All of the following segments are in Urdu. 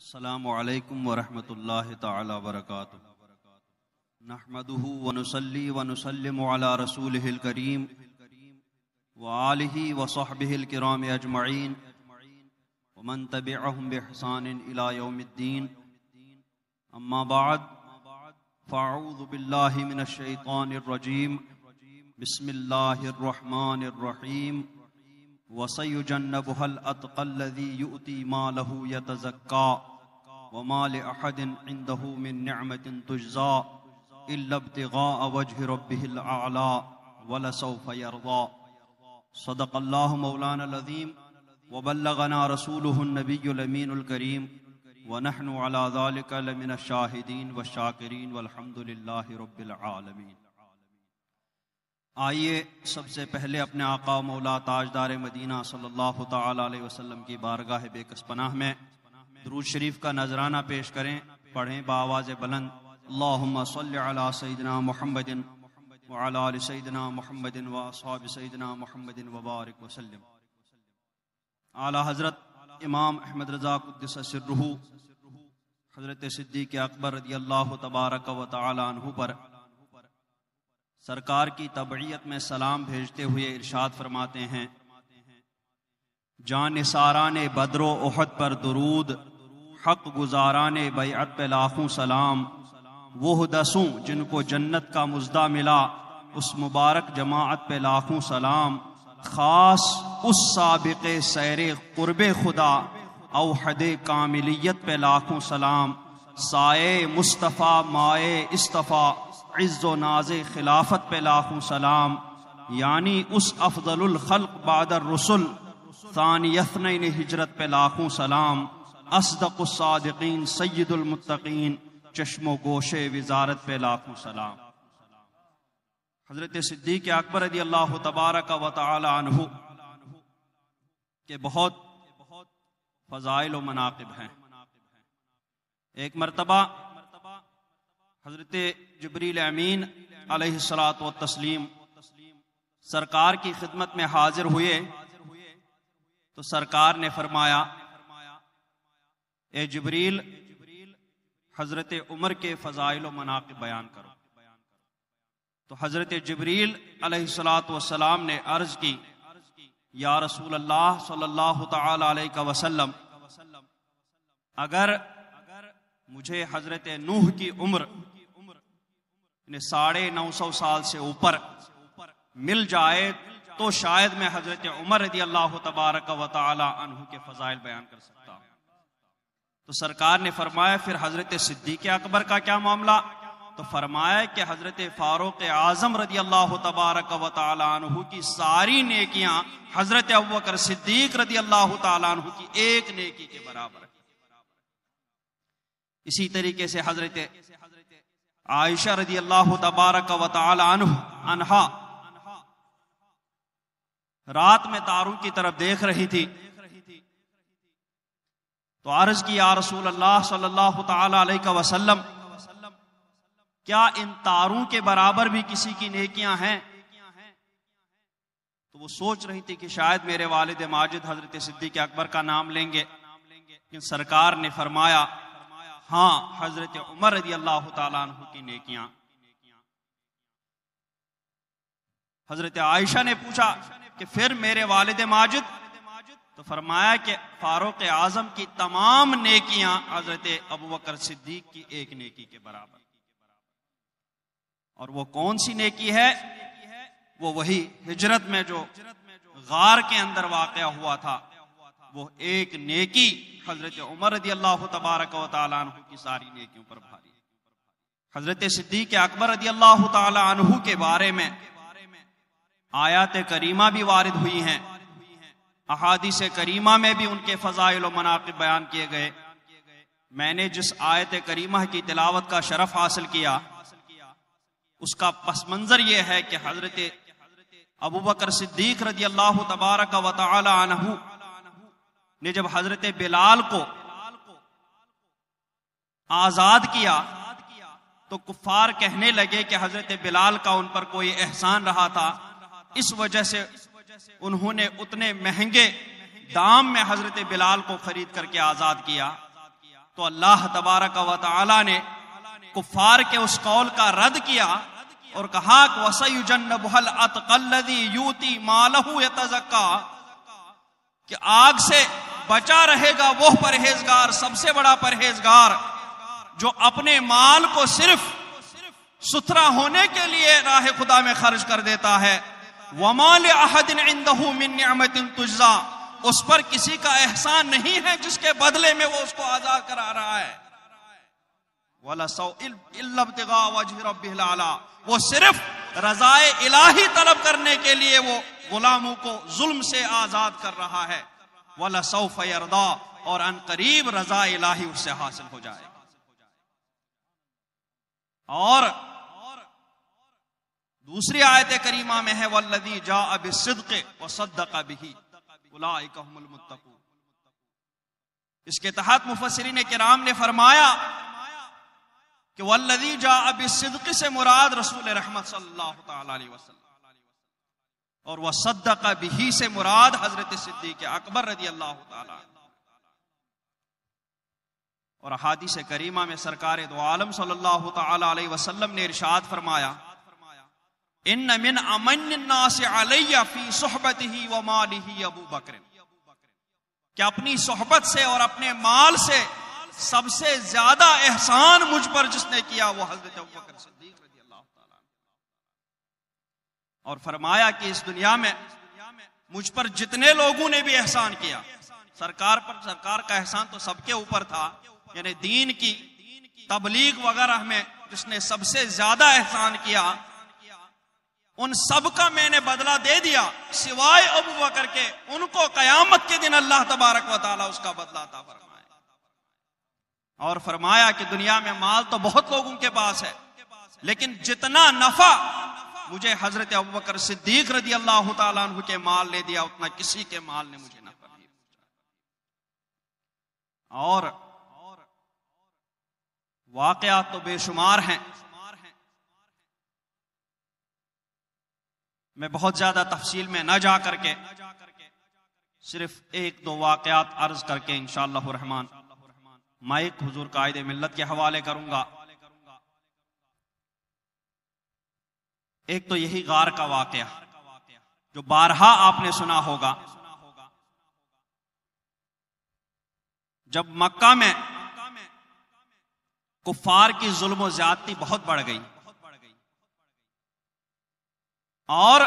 السلام علیکم ورحمۃ اللہ تعالی وبرکاتہ۔ نحمده ونصلی ونسلم علی رسولہ الکریم وآلہ وصحبہ الکرام اجمعین ومن تبعهم بإحسان الی یوم الدین، اما بعد فاعوذ باللہ من الشیطان الرجیم، بسم اللہ الرحمن الرحیم۔ وَسَيُجَنَّبُهَا الْأَتْقَى الَّذِي يُؤْتِي مَالَهُ يَتَزَكَّى وَمَا لِأَحَدٍ عِندَهُ مِن نِّعْمَةٍ تُجْزَى إِلَّا ابْتِغَاءَ وَجْهِ رَبِّهِ الْأَعْلَى وَلَسَوْفَ يَرْضَى۔ صدق اللہ مولانا العظیم وبلغنا رسولہ النبی الامین الکریم ونحن علی ذلک لمن الشاہدین والشاکرین والحمد للہ رب العالمین۔ آئیے سب سے پہلے اپنے آقا مولا تاجدار مدینہ صلی اللہ تعالی علیہ وسلم کی بارگاہ بے کس پناہ میں درود شریف کا نذرانہ پیش کریں، پڑھیں بآواز بلند، اللہم صلی علی سیدنا محمد وعلی آل سیدنا محمد واصحاب سیدنا محمد وبارک وسلم۔ اعلیٰ حضرت امام احمد رضا قدس سرہ حضرت صدیق اکبر رضی اللہ تبارک و تعالی عنہ پر سرکار کی تبعیت میں سلام بھیجتے ہوئے ارشاد فرماتے ہیں، جان نثاران بدر و احد پر درود، حق گزاران بیعت پہ لاکھوں سلام، وہ دسوں جن کو جنت کا مژدہ ملا، اس مبارک جماعت پہ لاکھوں سلام، خاص اس سابق سیر قرب خدا اوحد کاملیت پہ لاکھوں سلام، سائے مصطفیٰ مائے اصطفیٰ عز و ناز خلافت پہ لاکھوں سلام، یعنی اس افضل الخلق بعد الرسل ثانی اثنین ہجرت پہ لاکھوں سلام، اصدق الصادقین سید المتقین چشم و گوش وزارت پہ لاکھوں سلام۔ حضرت صدیق اکبر رضی اللہ تبارک و تعالی عنہ کے بہت فضائل و مناقب ہیں۔ ایک مرتبہ حضرت جبریل امین علیہ الصلاۃ والتسلیم سرکار کی خدمت میں حاضر ہوئے تو سرکار نے فرمایا، اے جبریل حضرت عمر کے فضائل و مناقب بیان کرو۔ تو حضرت جبریل علیہ الصلاۃ والسلام نے عرض کی، یا رسول اللہ صلی اللہ تعالی علیہ وسلم، اگر مجھے حضرت نوح کی عمر 950 سال سے اوپر مل جائے تو شاید میں حضرت عمر رضی اللہ تبارک و تعالی عنہ کے فضائل بیان کر سکتا ہوں۔ تو سرکار نے فرمایا، پھر حضرت صدیق اکبر کا کیا معاملہ؟ تو فرمایا کہ حضرت فاروق اعظم رضی اللہ تبارک و تعالی عنہ کی ساری نیکیاں حضرت ابوبکر صدیق رضی اللہ تعالی عنہ کی ایک نیکی کے برابر ہے۔ اسی طریقے سے حضرت عائشہ رضی اللہ تبارک و تعالی عنہا رات میں تاروں کی طرف دیکھ رہی تھی تو عرض کی، یا رسول اللہ صلی اللہ تعالی علیہ وسلم، کیا ان تاروں کے برابر بھی کسی کی نیکیاں ہیں؟ تو وہ سوچ رہی تھی کہ شاید میرے والد ماجد حضرت صدیق اکبر کا نام لیں گے، لیکن سرکار نے فرمایا، ہاں حضرت عمر رضی اللہ تعالیٰ عنہ کی نیکیاں۔ حضرت عائشہ نے پوچھا کہ پھر میرے والد ماجد؟ تو فرمایا کہ فاروق اعظم کی تمام نیکیاں حضرت ابوبکر صدیق کی ایک نیکی کے برابر۔ اور وہ کون سی نیکی ہے؟ وہ وہی ہجرت میں جو غار کے اندر واقعہ ہوا تھا، وہ ایک نیکی حضرت عمر رضی اللہ تبارک و تعالی عنہ کی ساری نیکیوں پر بھاری۔ حضرت صدیق اکبر رضی اللہ تعالی عنہ کے بارے میں آیات کریمہ بھی وارد ہوئی ہیں، احادیث کریمہ میں بھی ان کے فضائل و مناقب بیان کیے گئے۔ میں نے جس آیت کریمہ کی تلاوت کا شرف حاصل کیا، اس کا پس منظر یہ ہے کہ حضرت ابوبکر صدیق رضی اللہ تبارک و تعالی عنہ نے جب حضرت بلال کو آزاد کیا تو کفار کہنے لگے کہ حضرت بلال کا ان پر کوئی احسان رہا تھا، اس وجہ سے انہوں نے اتنے مہنگے دام میں حضرت بلال کو خرید کر کے آزاد کیا۔ تو اللہ تبارک و تعالی نے کفار کے اس قول کا رد کیا اور کہا کہ وَسَيُجَنَّبُهَا الْأَتْقَى الَّذِي يُؤْتِي مَالَهُ يَتَزَكَّى، کہ آگ سے بچا رہے گا وہ پرہیزگار، سب سے بڑا پرہیزگار، جو اپنے مال کو صرف ستھرا ہونے کے لیے راہ خدا میں خرچ کر دیتا ہے۔ وَمَا لِأَحَدٍ عِندَهُ مِن نِعْمَةٍ تُجْزَى، اس پر کسی کا احسان نہیں ہے جس کے بدلے میں وہ اس کو عطا کرا رہا ہے۔ إِلَّا ابْتِغَاءَ وَجْهِ رَبِّهِ الْأَعْلَىٰ، وہ صرف رضائے الہی طلب کرنے کے لیے وہ غلاموں کو ظلم سے آزاد کر رہا ہے۔ وَلَسَوْفَ يَرْضَىٰ، اور ان قریب رضا الہی اس سے حاصل ہو جائے گا۔ اور دوسری آیت کریمہ میں ہے وَالَّذِي جَاءَ بِالصِّدْقِ وَصَدَّقَ بِهِ أُولَٰئِكَ هُمُ الْمُتَّقُونَ۔ اس کے تحت مفسرین کرام نے فرمایا کہ وَالَّذِي جَاءَ بِالصِّدْقِ سے مراد رسول رحمت صلی اللہ تعالی علیہ وسلم، اور وَصَدَّقَ بِهِ سے مراد حضرت صدیق اکبر رضی اللہ تعالی عنہ۔ اور احادیث کریمہ میں سرکار دو عالم صلی اللہ تعالی علیہ وسلم نے ارشاد فرمایا ان من امن الناس علی فی صحبتہ ومالہ ابو بکر، کہ اپنی صحبت سے اور اپنے مال سے سب سے زیادہ احسان مجھ پر جس نے کیا وہ حضرت ابو بکر صدیق رضی اللہ تعالیٰ عنہ۔ اور فرمایا کہ اس دنیا میں مجھ پر جتنے لوگوں نے بھی احسان کیا، سرکار کا احسان تو سب کے اوپر تھا، یعنی دین کی تبلیغ وغیرہ میں جس نے سب سے زیادہ احسان کیا ان سب کا میں نے بدلہ دے دیا سوائے ابو بکر کے، ان کو قیامت کے دن اللہ تبارک و تعالی اس کا بدلہ عطا فرمائے۔ اور فرمایا کہ دنیا میں مال تو بہت لوگوں کے پاس ہے، لیکن جتنا نفع مجھے حضرت ابو بکر صدیق رضی اللہ تعالیٰ عنہ کے مال نے دیا اتنا کسی کے مال نے مجھے نفع نہیں پہنچایا۔ اور واقعات تو بے شمار ہیں، میں بہت زیادہ تفصیل میں نہ جا کر کے صرف ایک دو واقعات عرض کر کے انشاءاللہ الرحمن مائک حضور قائد ملت کے حوالے کروں گا۔ ایک تو یہی غار کا واقعہ جو بارہا آپ نے سنا ہوگا، جب مکہ میں کفار کی ظلم و زیادتی بہت بڑھ گئی اور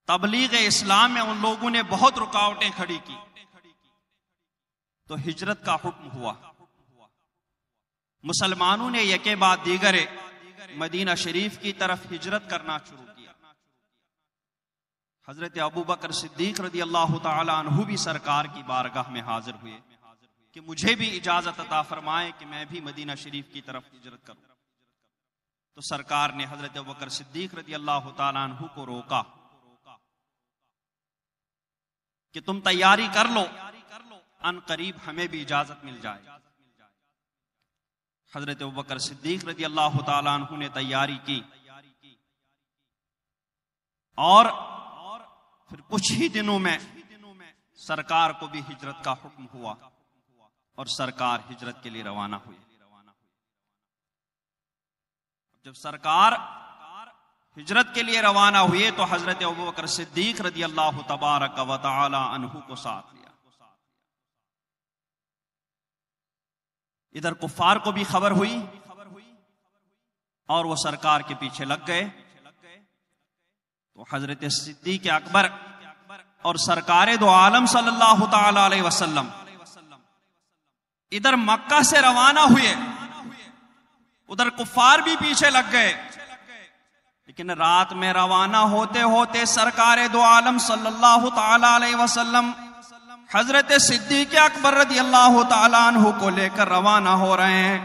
تبلیغ اسلام میں ان لوگوں نے بہت رکاوٹیں کھڑی کی، تو ہجرت کا حکم ہوا۔ مسلمانوں نے یکے بعد دیگرے مدینہ شریف کی طرف ہجرت کرنا شروع کیا۔ حضرت ابو بکر صدیق رضی اللہ تعالی عنہ بھی سرکار کی بارگاہ میں حاضر ہوئے کہ مجھے بھی اجازت عطا فرمائے کہ میں بھی مدینہ شریف کی طرف ہجرت کروں۔ تو سرکار نے حضرت ابو بکر صدیق رضی اللہ تعالیٰ عنہ کو روکا کہ تم تیاری کر لو، ان قریب ہمیں بھی اجازت مل جائے۔ حضرت ابو بکر صدیق رضی اللہ تعالیٰ عنہ نے تیاری کی اور پھر کچھ ہی دنوں میں سرکار کو بھی ہجرت کا حکم ہوا اور سرکار ہجرت کے لیے روانہ ہوئی۔ جب سرکار ہجرت کے لیے روانہ ہوئے تو حضرت ابو بکر صدیق رضی اللہ تبارک و تعالی عنہ کو ساتھ لیا۔ ادھر کفار کو بھی خبر ہوئی اور وہ سرکار کے پیچھے لگ گئے، تو حضرت صدیق اکبر اور سرکار دو عالم صلی اللہ تعالی علیہ وسلم ادھر مکہ سے روانہ ہوئے، ادھر کفار بھی پیچھے لگ گئے، لیکن رات میں روانہ ہوتے ہوتے سرکار دو عالم صلی اللہ تعالی علیہ وسلم حضرت صدیق اکبر رضی اللہ تعالی عنہ کو لے کر روانہ ہو رہے ہیں۔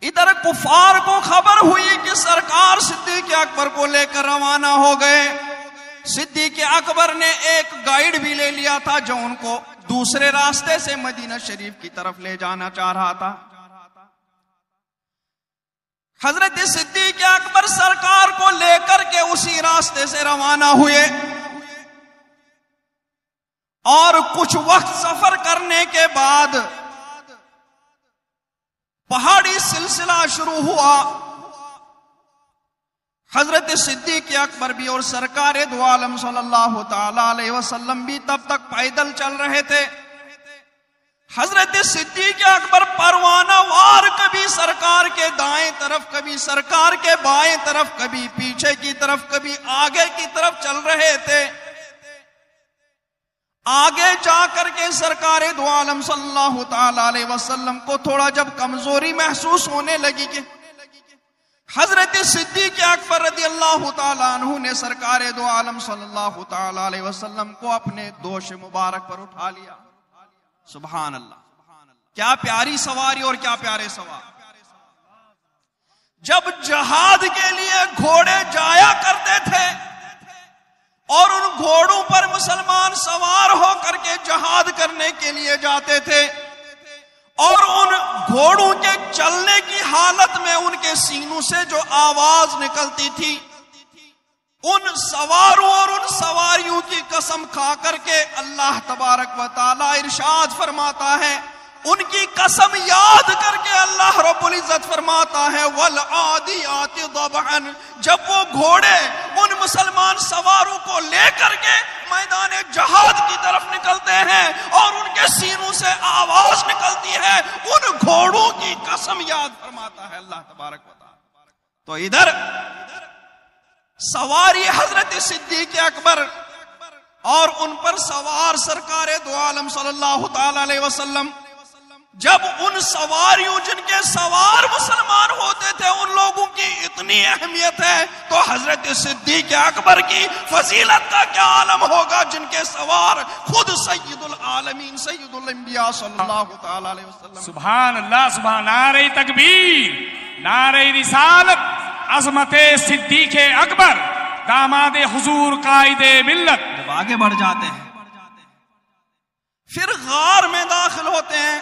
ادھر کفار کو خبر ہوئی کہ سرکار صدیق اکبر کو لے کر روانہ ہو گئے۔ صدیق اکبر نے ایک گائیڈ بھی لے لیا تھا جو ان کو دوسرے راستے سے مدینہ شریف کی طرف لے جانا چاہ رہا تھا۔ حضرت صدیق اکبر سرکار کو لے کر کے اسی راستے سے روانہ ہوئے اور کچھ وقت سفر کرنے کے بعد پہاڑی سلسلہ شروع ہوا. حضرت صدیق اکبر بھی اور سرکار دو عالم صلی اللہ تعالی علیہ وسلم بھی تب تک پیدل چل رہے تھے. حضرت صدیق اکبر پروانہ وار کبھی سرکار کے دائیں طرف، کبھی سرکار کے بائیں طرف، کبھی پیچھے کی طرف، کبھی آگے کی طرف چل رہے تھے. آگے جا کر کے سرکار دو عالم صلی اللہ تعالی علیہ وسلم کو تھوڑا جب کمزوری محسوس ہونے لگی کہ حضرت صدیق اکبر رضی اللہ تعالی عنہ نے سرکار دو عالم صلی اللہ تعالی علیہ وسلم کو اپنے دوش مبارک پر اٹھا لیا. سبحان اللہ، کیا پیاری سواری اور کیا پیارے سوار. جب جہاد کے لیے گھوڑے جایا کرتے تھے اور ان گھوڑوں پر مسلمان سوار ہو کر کے جہاد کرنے کے لیے جاتے تھے، اور ان گھوڑوں کے چلنے کی حالت میں ان کے سینوں سے جو آواز نکلتی تھی، ان سواروں اور ان سواریوں کی قسم کھا کر کے اللہ تبارک و تعالی ارشاد فرماتا ہے، ان کی قسم یاد کر کے اللہ رب العزت فرماتا ہے وَالْعَادِيَاتِ ضَبْحًا. جب وہ گھوڑے ان مسلمان سواروں کو لے کر کے میدان جہاد کی طرف نکلتے ہیں اور ان کے سینوں سے آواز نکلتی ہے، ان گھوڑوں کی قسم یاد فرماتا ہے اللہ تبارک و تعالی. تو ادھر سواری حضرت صدیق اکبر اور ان پر سوار سرکار دو عالم صلی اللہ تعالی علیہ وسلم، جب ان سواریوں جن کے سوار مسلمان ہوتے تھے ان لوگوں کی اتنی اہمیت ہے، تو حضرت صدیق اکبر کی فضیلت کا کیا عالم ہوگا جن کے سوار خود سید العالمین سید الانبیاء صلی اللہ تعالی علیہ وسلم. سبحان اللہ، سبحان. نعرہ تکبیر، نعرہ رسالت. عظمت صدیق اکبر داماد حضور قائد ملت. جب آگے بڑھ جاتے ہیں پھر غار میں داخل ہوتے ہیں.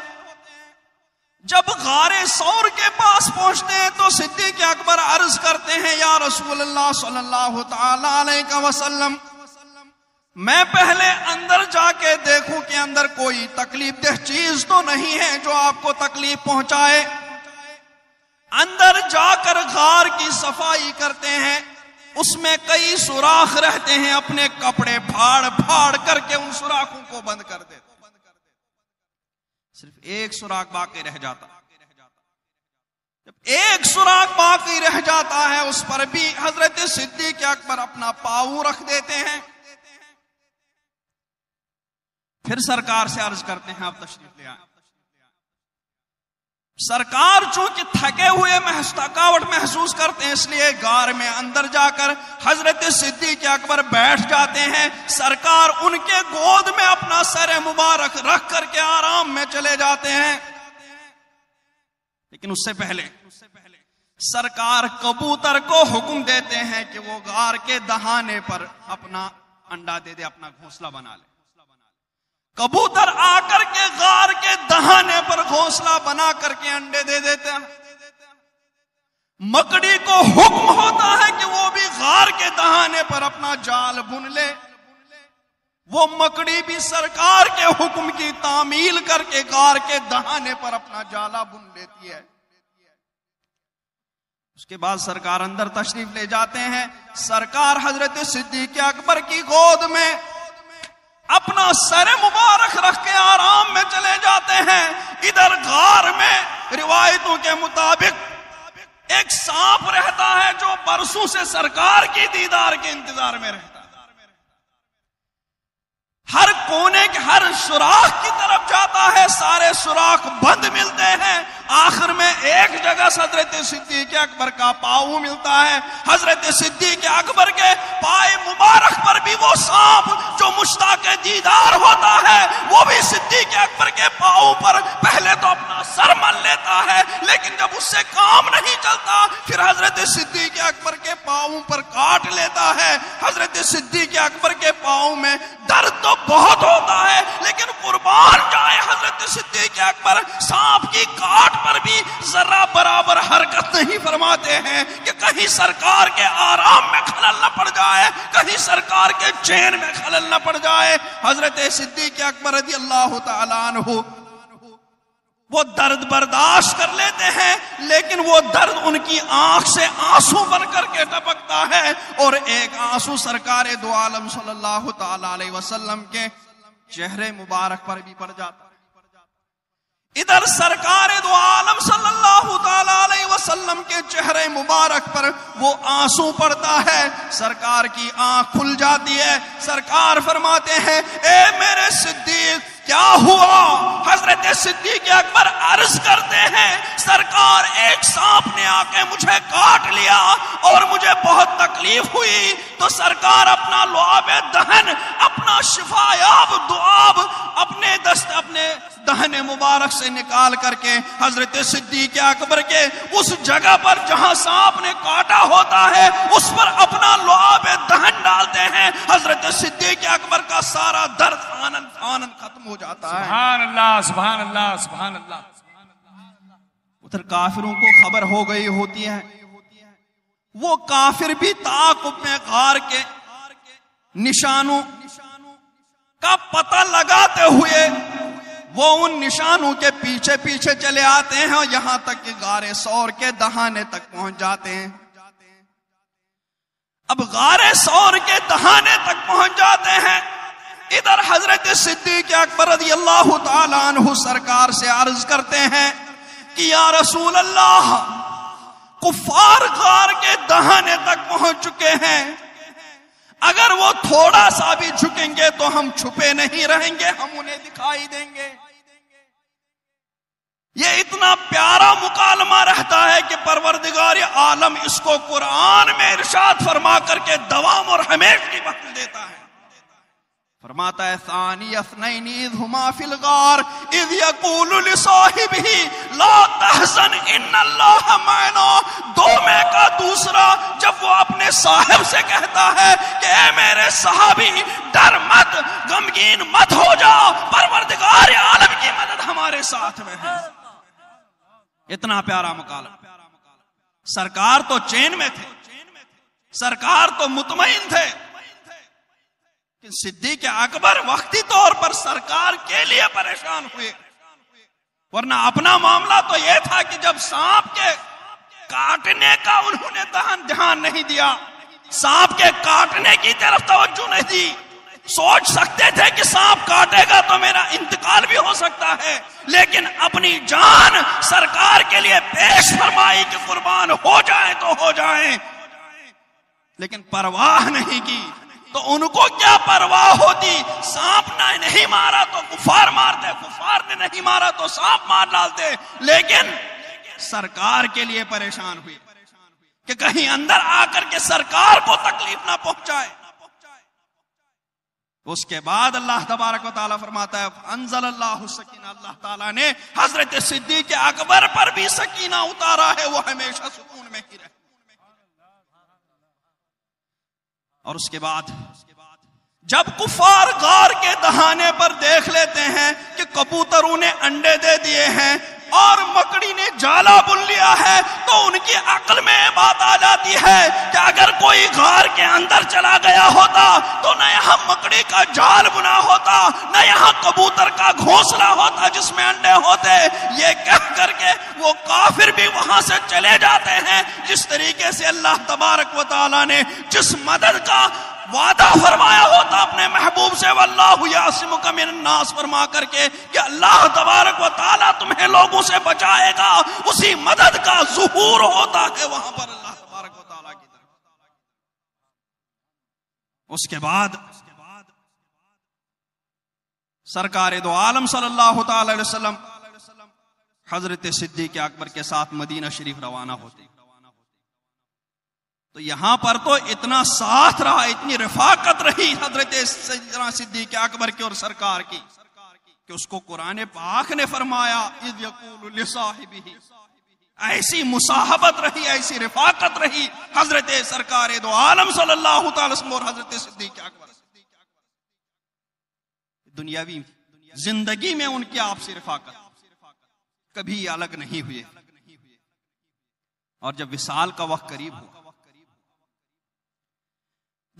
جب غار ثور کے پاس پہنچتے ہیں تو صدیق اکبر عرض کرتے ہیں یا رسول اللہ صلی اللہ تعالی علیہ وسلم، میں پہلے اندر جا کے دیکھوں کہ اندر کوئی تکلیف دہ چیز تو نہیں ہے جو آپ کو تکلیف پہنچائے. اندر جا کر غار کی صفائی کرتے ہیں، اس میں کئی سوراخ رہتے ہیں، اپنے کپڑے پھاڑ پھاڑ کر کے ان سوراخوں کو بند کر دیتے. صرف ایک سوراخ باقی رہ جاتا. جب ایک سوراخ باقی رہ جاتا ہے اس پر بھی حضرت صدیق اکبر اپنا پاؤں رکھ دیتے ہیں. پھر سرکار سے عرض کرتے ہیں آپ تشریف لے آئیں. سرکار چونکہ تھکے ہوئے تھکاوٹ محسوس کرتے ہیں، اس لیے غار میں اندر جا کر حضرت صدیق اکبر بیٹھ جاتے ہیں. سرکار ان کے گود میں اپنا سر مبارک رکھ کر کے آرام میں چلے جاتے ہیں. لیکن اس سے پہلے سرکار کبوتر کو حکم دیتے ہیں کہ وہ غار کے دہانے پر اپنا انڈا دے دے، اپنا گھونسلہ بنا لے. کبوتر آ کر کے غار کے دہانے پر گھونسلہ بنا کر کے انڈے دے دیتے ہیں. مکڑی کو حکم ہوتا ہے کہ وہ بھی غار کے دہانے پر اپنا جال بن لے. وہ مکڑی بھی سرکار کے حکم کی تعمیل کر کے غار کے دہانے پر اپنا جالا بن لیتی ہے. اس کے بعد سرکار اندر تشریف لے جاتے ہیں. سرکار حضرت صدیق اکبر کی گود میں اپنا سر مبارک رکھ کے آرام میں چلے جاتے ہیں. ادھر غار میں روایتوں کے مطابق ایک سانپ رہتا ہے جو برسوں سے سرکار کی دیدار کے انتظار میں رہتا ہے. ہر کونے کے ہر سوراخ کی طرف جاتا ہے، سارے سوراخ بند ملتے ہیں. آخر میں ایک جگہ حضرت صدیق اکبر کا پاؤں ملتا ہے. حضرت صدیق اکبر کے پائے مبارک پر بھی وہ سانپ جو مشتاق دیدار ہوتا ہے وہ بھی صدیق اکبر کے پاؤں پر پہلے تو اپنا سر مل لیتا ہے، لیکن جب اس سے کام نہیں چلتا پھر حضرت صدیق اکبر کے پاؤں پر کاٹ لیتا ہے. حضرت صدیق اکبر کے پاؤں میں درد تو بہت ہوتا ہے، لیکن قربان جائے حضرت صدیق اکبر، سانپ کی کاٹ پر بھی ذرا برابر حرکت نہیں فرماتے ہیں کہ کہیں سرکار کے آرام میں خلل نہ پڑ جائے، کہیں سرکار کے چین میں خلل نہ پڑ جائے۔ حضرت صدیق اکبر رضی اللہ تعالیٰ عنہ وہ درد برداشت کر لیتے ہیں، لیکن وہ درد ان کی آنکھ سے آنسو بن کر کے ٹپکتا ہے، اور ایک آنسو سرکار دو عالم صلی اللہ تعالی علیہ وسلم کے چہرے مبارک پر بھی پڑ جاتا ہے۔ ادھر سرکار دو عالم صلی اللہ تعالی علیہ وسلم کے چہرے مبارک پر وہ آنسو پڑتا ہے، سرکار کی آنکھ کھل جاتی ہے، سرکار فرماتے ہیں اے میرے صدیق کیا ہوا؟ حضرت صدیق اکبر عرض کرتے ہیں سرکار ایک سانپ نے آ کے مجھے کاٹ لیا اور مجھے بہت تکلیف ہوئی، تو سرکار اپنا لعاب دہن، اپنا شفایاب دعاب اپنے دہن مبارک سے نکال کر کے حضرت صدیق اکبر کے اس جگہ پر جہاں سانپ نے کاٹا ہوتا ہے اس پر اپنا لعاب دہن ڈالتے ہیں، حضرت صدیق اکبر کا سارا درد آنن ختم ہو جاتا ہے۔ سبحان اللہ سبحان اللہ سبحان اللہ۔ ادھر کافروں کو خبر ہو گئی ہوتی ہے، وہ کافر بھی تعاقب میں غار کے نشانوں کا پتہ لگاتے ہوئے وہ ان نشانوں کے پیچھے پیچھے چلے آتے ہیں، اور یہاں تک کہ غار ثور کے دہانے تک پہنچ جاتے ہیں۔ اب غار ثور کے دہانے تک پہنچ جاتے ہیں، ادھر حضرت صدیق اکبر رضی اللہ تعالیٰ عنہ سرکار سے عرض کرتے ہیں کہ یا رسول اللہ کفار غار کے دہانے تک پہنچ چکے ہیں، اگر وہ تھوڑا سا بھی جھکیں گے تو ہم چھپے نہیں رہیں گے، ہم انہیں دکھائی دیں گے۔ یہ اتنا پیارا مکالمہ رہتا ہے کہ پروردگار عالم اس کو قرآن میں ارشاد فرما کر کے دوام اور ہمیشہ کی بخش دیتا ہے۔ فرماتا ہے ثانی اثنین اذ ہما فی الغار اذ یقول لصاحبہ لا تحزن ان اللہ معنا، دو میں کا دوسرا جب وہ اپنے صاحب سے کہتا ہے کہ اے میرے صحابی ڈر مت، غمگین مت ہو جاؤ، پروردگار عالم کی مدد ہمارے ساتھ میں ہے۔ اتنا پیارا مکالمہ۔ سرکار تو چین میں تھے، سرکار تو مطمئن تھے، کہ صدیق اکبر وقتی طور پر سرکار کے لیے پریشان ہوئے، ورنہ اپنا معاملہ تو یہ تھا کہ جب سانپ کے کاٹنے کا انہوں نے دھیان نہیں دیا، سانپ کے کاٹنے کی طرف توجہ نہیں دی، سوچ سکتے تھے کہ سانپ کاٹے گا تو میرا انتقال بھی ہو سکتا ہے، لیکن اپنی جان سرکار کے لیے پیش فرمائی کہ قربان ہو جائیں تو ہو جائیں، لیکن پرواہ نہیں کی۔ تو ان کو کیا پرواہ ہوتی؟ سانپ نے نہیں مارا تو کفار مارتے، کفار نے نہیں مارا تو سانپ مار ڈالتے، لیکن سرکار کے لیے پریشان ہوئے کہ کہیں اندر آ کر کے سرکار کو تکلیف نہ پہنچائے۔ اس کے بعد اللہ تبارک و تعالیٰ فرماتا ہے انزل اللہ سکینہ، اللہ تعالیٰ نے حضرت صدیق اکبر پر بھی سکینہ اتارا ہے، وہ ہمیشہ سکون میں ہی رہے۔ اور اس کے بعد جب کفار غار کے دہانے پر دیکھ لیتے ہیں کہ کبوتروں نے انڈے دے دیے ہیں اور مکڑی نے جالا بن لیا ہے، تو ان کی عقل میں بات آ جاتی ہے کہ اگر کوئی غار کے اندر چلا گیا ہوتا تو نہ یہاں مکڑی کا جال بنا ہوتا، نہ یہاں کبوتر کا گھونسلہ ہوتا جس میں انڈے ہوتے۔ یہ کہہ کر کے وہ کافر بھی وہاں سے چلے جاتے ہیں۔ جس طریقے سے اللہ تبارک و تعالیٰ نے جس مدد کا وعدہ فرمایا ہوتا اپنے محبوب سے، واللہ یعصمک من الناس فرما کر کے کہ اللہ تبارک و تعالیٰ تمہیں لوگوں سے بچائے گا، اسی مدد کا ظہور ہوتا ہے وہاں پر اللہ تبارک و تعالیٰ کی طرف۔ اس کے بعد سرکار دو عالم صلی اللہ تعالی علیہ وسلم حضرت صدیق اکبر کے ساتھ مدینہ شریف روانہ ہوتے، تو یہاں پر تو اتنا ساتھ رہا، اتنی رفاقت رہی حضرت صدیق اکبر کی اور سرکار کی کہ اس کو قرآن پاک نے فرمایا اذ یقول لصاحبہ، ایسی مصاحبت رہی، ایسی رفاقت رہی حضرت سرکار دو عالم صلی اللہ تعالی وسلم اور حضرت صدیق اکبر۔ دنیاوی زندگی میں ان کی آپسی رفاقت کبھی الگ نہیں ہوئے، اور جب وصال کا وقت قریب ہوا،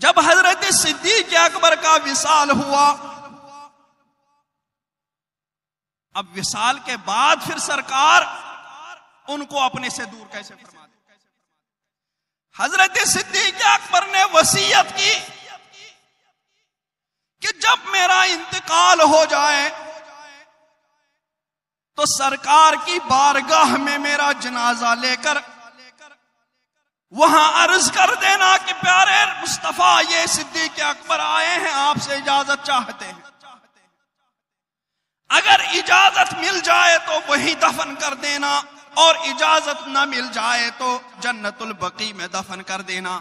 جب حضرت صدیق اکبر کا وصال ہوا، اب وصال کے بعد پھر سرکار ان کو اپنے سے دور کیسے فرما دے؟ حضرت صدیق اکبر نے وصیت کی کہ جب میرا انتقال ہو جائے تو سرکار کی بارگاہ میں میرا جنازہ لے کر وہاں عرض کر دینا کہ پیارے مصطفیٰ، یہ صدیق اکبر آئے ہیں، آپ سے اجازت چاہتے ہیں، اگر اجازت مل جائے تو وہی دفن کر دینا، اور اجازت نہ مل جائے تو جنت البقیع میں دفن کر دینا۔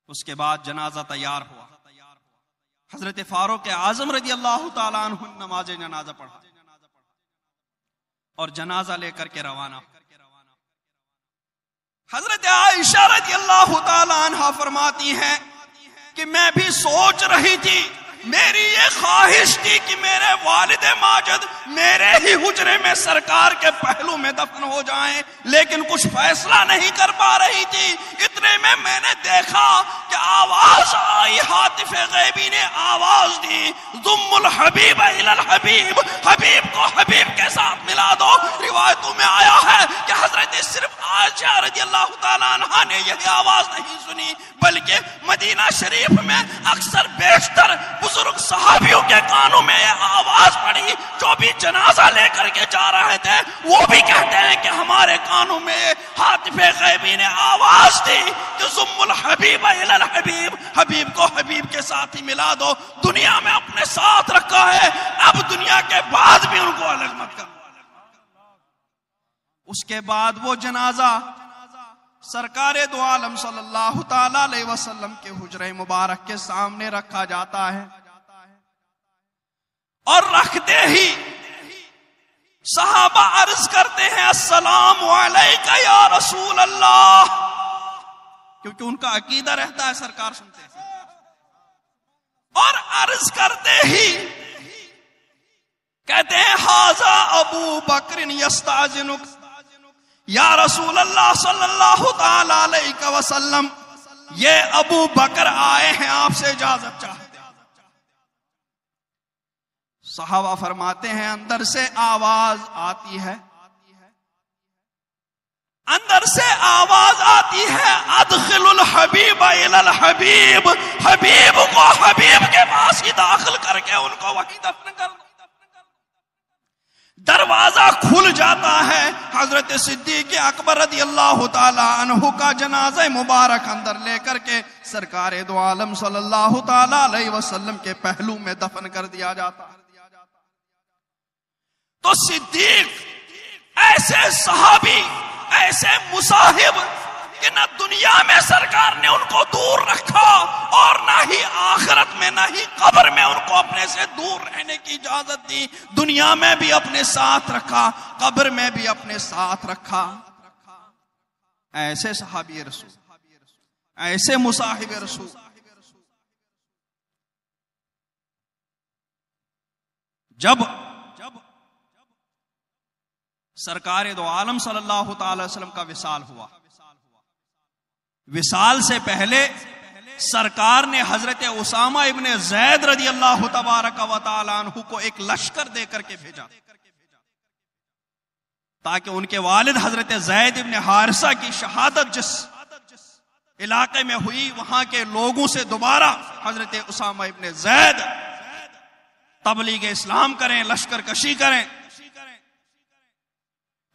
اس کے بعد جنازہ تیار ہوا، حضرت فاروق اعظم رضی اللہ تعالیٰ عنہ نماز جنازہ پڑھا اور جنازہ لے کر کے روانہ۔ حضرت عائشہ رضی اللہ تعالیٰ عنہ فرماتی ہیں کہ میں بھی سوچ رہی تھی، میری یہ خواہش تھی کہ میرے والد ماجد میرے ہی حجرے میں سرکار کے پہلو میں دفن ہو جائیں، لیکن کچھ فیصلہ نہیں کر پا رہی تھی۔ اتنے میں نے دیکھا کہ آواز آئی، ہاتف غیبی نے آواز دی، ضم الحبیب الی الحبیب، حبیب کو حبیب کے ساتھ ملا دو۔ روایتوں میں آیا ہے کہ حضرت صرف عائشہ رضی اللہ تعالیٰ عنہ نے یہ آواز نہیں سنی، بلکہ مدینہ شریف میں اکثر بیشتر بزرگ صحابیوں کے کانوں میں یہ آواز پڑی، جو بھی جنازہ لے کر کے جا رہے تھے وہ بھی کہتے ہیں کہ ہمارے کانوں میں ہاتف غیبی نے آواز دی کہ ضم الحبیب الی الحبیب، حبیب کو حبیب کے ساتھ ہی ملا دو۔ دنیا میں اپنے ساتھ رکھا ہے، اب دنیا کے بعد بھی ان کو الگ مت کرو۔ اس کے بعد وہ جنازہ سرکار دو عالم صلی اللہ تعالی علیہ وسلم کے حجرہ مبارک کے سامنے رکھا جاتا ہے، اور رکھتے ہی صحابہ عرض کرتے ہیں السلام علیکہ یا رسول اللہ، کیونکہ ان کا عقیدہ رہتا ہے سرکار سنتے ہیں، اور عرض کرتے ہی کہتے ہیں ھذا ابو بکر یستاذنک یا رسول اللہ صلی اللہ تعالی علیہ وسلم، یہ ابو بکر آئے ہیں، آپ سے اجازت چاہتے ہیں۔ صحابہ فرماتے ہیں اندر سے آواز آتی ہے، اندر سے آواز آتی ہے ادخل الحبیب الی الحبیب، حبیب کو حبیب کے پاس ہی داخل کر کے ان کو وہیں دفن کر دو۔ دروازہ کھل جاتا ہے، حضرت صدیق اکبر رضی اللہ تعالی عنہ کا جنازہ مبارک اندر لے کر کے سرکار دو عالم صلی اللہ تعالی علیہ وسلم کے پہلو میں دفن کر دیا جاتا ہے۔ تو صدیق ایسے صحابی، ایسے مصاحب کہ نہ دنیا میں سرکار نے ان کو دور رکھا، اور نہ ہی آخرت میں، نہ ہی قبر میں ان کو اپنے سے دور رہنے کی اجازت دی۔ دنیا میں بھی اپنے ساتھ رکھا، قبر میں بھی اپنے ساتھ رکھا۔ ایسے صحابی رسول، ایسے مصاحب رسول۔ جب سرکار دو عالم صلی اللہ تعالی وسلم کا وصال ہوا، وصال سے پہلے سرکار نے حضرت اسامہ ابن زید رضی اللہ تبارک و تعالی عنہ کو ایک لشکر دے کر کے بھیجا، تاکہ ان کے والد حضرت زید ابن حارثہ کی شہادت جس علاقے میں ہوئی، وہاں کے لوگوں سے دوبارہ حضرت اسامہ ابن زید تبلیغ اسلام کریں، لشکر کشی کریں۔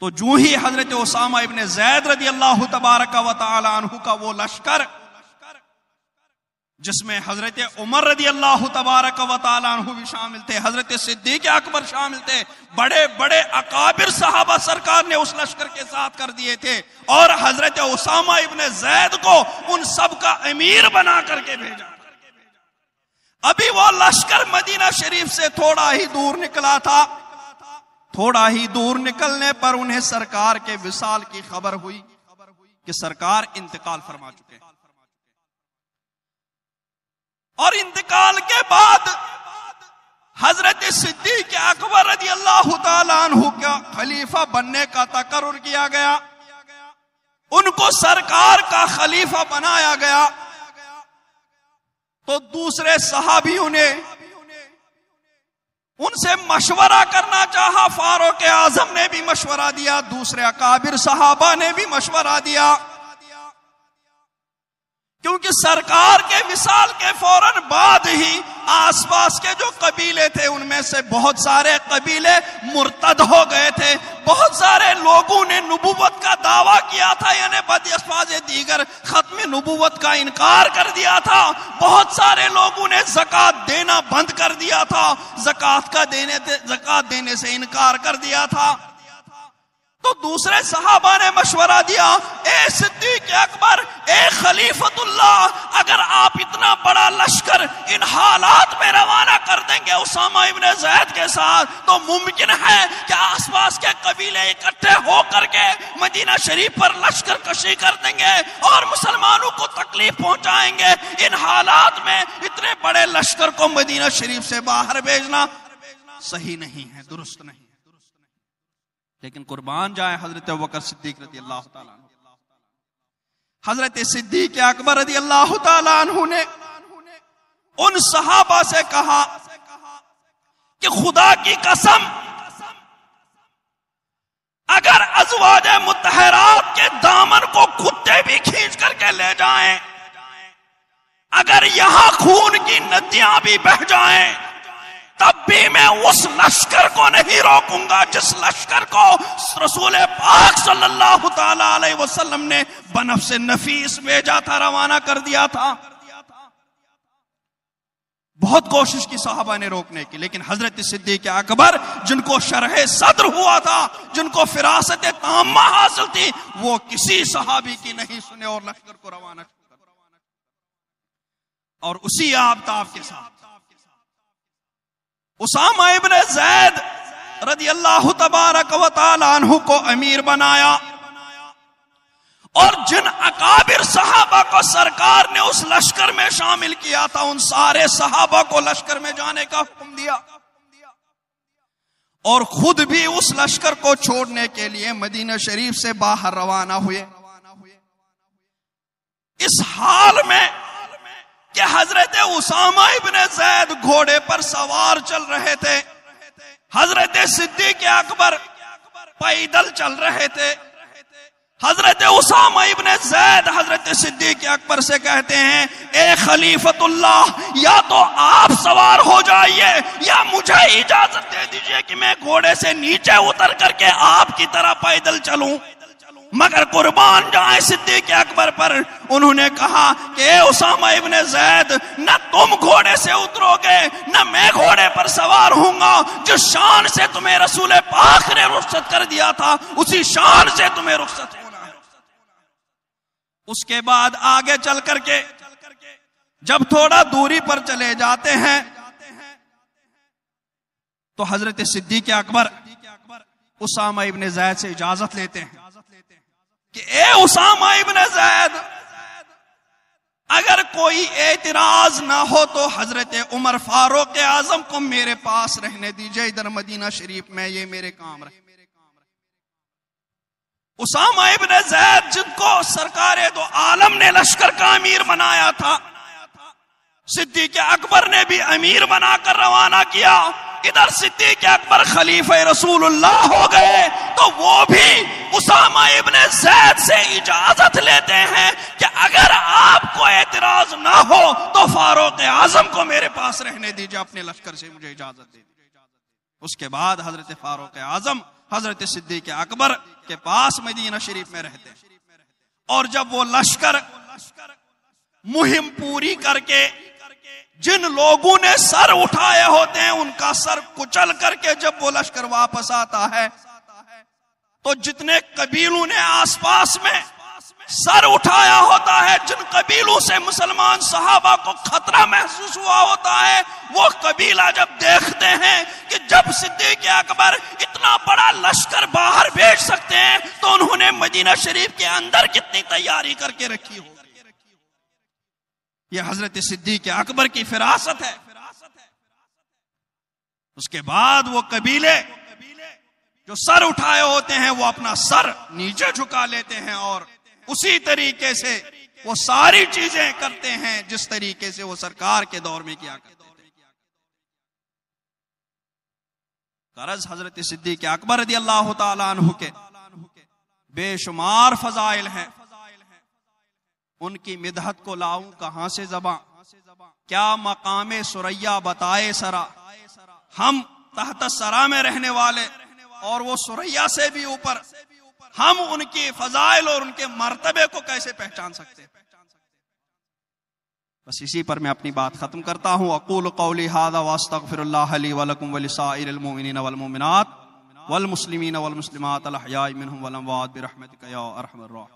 تو جو ہی حضرت اسامہ ابن زید رضی اللہ تبارک و تعالی عنہ کا وہ لشکر، جس میں حضرت عمر رضی اللہ تبارک و تعالی عنہ بھی شامل تھے، حضرت صدیق اکبر شامل تھے، بڑے بڑے اکابر صحابہ سرکار نے اس لشکر کے ساتھ کر دیے تھے، اور حضرت اسامہ ابن زید کو ان سب کا امیر بنا کر کے بھیجا۔ ابھی وہ لشکر مدینہ شریف سے تھوڑا ہی دور نکلا تھا، تھوڑا ہی دور نکلنے پر انہیں سرکار کے وصال کی خبر ہوئی کہ سرکار انتقال فرما چکے ہیں، اور انتقال کے بعد حضرت صدیق اکبر رضی اللہ تعالی عنہ کا خلیفہ بننے کا تقرر کیا گیا۔ ان کو سرکار کا خلیفہ بنایا گیا تو دوسرے صحابیوں نے ان سے مشورہ کرنا چاہا. فاروق اعظم نے بھی مشورہ دیا, دوسرے اکابر صحابہ نے بھی مشورہ دیا, کیونکہ سرکار کے وصال کے فوراً بعد ہی آس پاس کے جو قبیلے تھے ان میں سے بہت سارے قبیلے مرتد ہو گئے تھے. بہت سارے لوگوں نے نبوت کا دعویٰ کیا تھا, یعنی بالفاظ دیگر ختم نبوت کا انکار کر دیا تھا. بہت سارے لوگوں نے زکوٰۃ دینا بند کر دیا تھا, زکوٰۃ دینے سے انکار کر دیا تھا. تو دوسرے صحابہ نے مشورہ دیا, اے صدیق اکبر, اے خلیفۃ اللہ, اگر آپ اتنا بڑا لشکر ان حالات میں روانہ کر دیں گے اسامہ ابن زید کے ساتھ, تو ممکن ہے کہ آس پاس کے قبیلے اکٹھے ہو کر کے مدینہ شریف پر لشکر کشی کر دیں گے اور مسلمانوں کو تکلیف پہنچائیں گے. ان حالات میں اتنے بڑے لشکر کو مدینہ شریف سے باہر بھیجنا صحیح نہیں ہے, درست نہیں. لیکن قربان جائے حضرت ابوبکر صدیق رضی اللہ تعالیٰ عنہ, حضرت صدیق اکبر رضی اللہ تعالیٰ عنہ نے ان صحابہ سے کہا کہ خدا کی قسم, اگر ازواج مطہرات کے دامن کو کتے بھی کھینچ کر کے لے جائیں, اگر یہاں خون کی ندیاں بھی بہہ جائیں, تب بھی میں اس لشکر کو نہیں روکوں گا جس لشکر کو رسول پاک صلی اللہ تعالی علیہ وسلم نے بنفس نفیس بھیجا تھا, روانہ کر دیا تھا. بہت کوشش کی صحابہ نے روکنے کی, لیکن حضرت صدیق اکبر جن کو شرح صدر ہوا تھا, جن کو فراست تامہ حاصل تھی, وہ کسی صحابی کی نہیں سنے اور لشکر کو روانہ کر. اور اسی آفتاب کے ساتھ اسامہ ابن زید رضی اللہ تبارک و تعالی عنہ کو امیر بنایا, اور جن اکابر صحابہ کو سرکار نے اس لشکر میں شامل کیا تھا ان سارے صحابہ کو لشکر میں جانے کا حکم دیا, اور خود بھی اس لشکر کو چھوڑنے کے لیے مدینہ شریف سے باہر روانہ ہوئے. اس حال میں کہ حضرت اسامہ ابن زید گھوڑے پر سوار چل رہے تھے, حضرت صدیق اکبر پیدل چل رہے تھے. حضرت اسامہ ابن زید حضرت صدیق اکبر سے کہتے ہیں, اے خلیفۃ اللہ, یا تو آپ سوار ہو جائیے یا مجھے اجازت دے دیجئے کہ میں گھوڑے سے نیچے اتر کر کے آپ کی طرح پیدل چلوں. مگر قربان جائیں صدیق اکبر پر, انہوں نے کہا کہ اے اسامہ ابن زید, نہ تم گھوڑے سے اترو گے نہ میں گھوڑے پر سوار ہوں گا. جس شان سے تمہیں رسول پاک نے رخصت کر دیا تھا اسی شان سے تمہیں رخصت ہونا ہے. اس کے بعد آگے چل کر کے جب تھوڑا دوری پر چلے جاتے ہیں تو حضرت صدیق اکبر اسامہ ابن زید سے اجازت لیتے ہیں کہ اے اسامہ ابن زید, اگر کوئی اعتراض نہ ہو تو حضرت عمر فاروق اعظم کو میرے پاس رہنے دیجئے ادھر مدینہ شریف میں, یہ میرے کام رہے. اسامہ ابن زید جن کو سرکار دو عالم نے لشکر کا امیر بنایا تھا, صدیق اکبر نے بھی امیر بنا کر روانہ کیا. ادھر صدیق اکبر خلیفہ رسول اللہ ہو گئے تو وہ بھی اسامہ ابن زید سے اجازت لیتے ہیں کہ اگر آپ کو اعتراض نہ ہو تو فاروق اعظم کو میرے پاس رہنے دیجئے, اپنے لشکر سے مجھے اجازت دے دیجئے. اس کے بعد حضرت فاروق اعظم حضرت صدیق اکبر کے پاس مدینہ شریف میں رہتے ہیں, اور جب وہ لشکر مہم پوری کر کے جن لوگوں نے سر اٹھائے ہوتے ہیں ان کا سر کچل کر کے جب وہ لشکر واپس آتا ہے تو جتنے قبیلوں نے آس پاس میں سر اٹھایا ہوتا ہے, جن قبیلوں سے مسلمان صحابہ کو خطرہ محسوس ہوا ہوتا ہے, وہ قبیلہ جب دیکھتے ہیں کہ جب صدیق اکبر اتنا بڑا لشکر باہر بھیج سکتے ہیں تو انہوں نے مدینہ شریف کے اندر کتنی تیاری کر کے رکھی ہو. یہ حضرت صدیق اکبر کی فراست ہے. اس کے بعد وہ قبیلے جو سر اٹھائے ہوتے ہیں وہ اپنا سر نیچے جھکا لیتے ہیں اور اسی طریقے سے وہ ساری چیزیں کرتے ہیں جس طریقے سے وہ سرکار کے دور میں کیا کرتے تھے. غرض حضرت صدیق اکبر رضی اللہ تعالیٰ عنہ کے بے شمار فضائل ہیں. ان کی مدحت کو لاؤں کہاں سے زباں؟ کیا مقام ثریا بتائے سرا. ہم تحت سرا میں رہنے والے اور وہ ثریا سے بھی اوپر، ہم ان کی فضائل اور ان کے مرتبے کو کیسے پہچان سکتے ہیں؟ بس اسی پر میں اپنی بات ختم کرتا ہوں. اقول قولی ھذا واستغفر اللہ لی ولکم ولسائر المؤمنین والمؤمنات والمسلمین والمسلمات الاحیاء منهم والاموات برحمتک یا ارحم الراحمین.